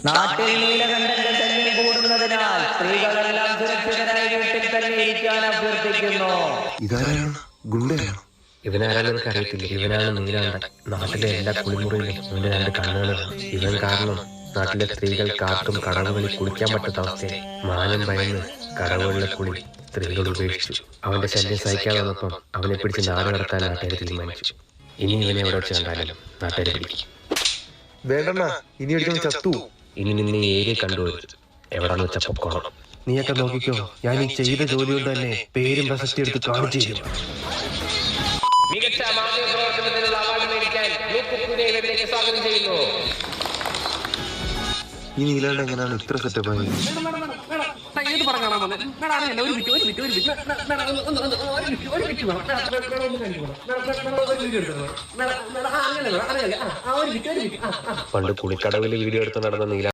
നാട്ടിൽ നീലകണ്ഠന്റെ ശല്യം കൂടുന്നതിനാൽ സ്ത്രീകളെല്ലാം സുരക്ഷിതരായി വീട്ടിൽ തന്നെ ഇരിക്കാൻ അഭ്യർത്ഥിക്കുന്നു. ഇവനാരാണെന്ന് എനിക്ക് അറിയത്തില്ല. ഇവനാണ് നീലാണ്ടൻ. നാട്ടിലെ എല്ലാ കുളിമുറിയിലും ഇവന്റെ 2 കണ്ണുകളാണ്. ഇവൻ കാരണം നാട്ടിലെ സ്ത്രീകൾ കാട്ടും കടവുകളിൽ കുളിക്കാൻ പറ്റാത്ത അവസ്ഥയെ മാനം ഭയന്ന് കടവുകളിലെ കുളി സ്ത്രീകൾ ഉപേക്ഷിച്ചു. അവന്റെ ശല്യം സഹിക്കാതെ വന്നപ്പം അവനെ പിടിച്ച് നാട് കടത്താൻ നാട്ടുകാർ തീരുമാനിച്ചു. ഇനി ഇവനെ എവിടെ വെച്ച് കണ്ടാലും നാട്ടുകാർ പിടിക്കും. ഇനി നിന്നെ ഏരിയ കണ്ടുപോരുത്. എവിടാന്ന് വെച്ച പൊക്കോണം. നീയൊക്കെ നോക്കിക്കോ, ഞാൻ ഈ ചെയ്ത ജോലി കൊണ്ട് തന്നെ പേരും പ്രശസ്തി എടുത്ത് കാണിച്ചു തരും. മികച്ച മാധ്യമ പ്രവർത്തനത്തിനുള്ള അവാർഡ് മേടിക്കാൻ സ്വാഗതം ചെയ്യുന്നു. ഈ നീലാണ്ട് എങ്ങനെയാണ് ഇത്ര സെറ്റപ്പ് ആയി? പണ്ട് കുളിക്കടവിൽ വീഡിയോ എടുത്ത് നടന്ന നീല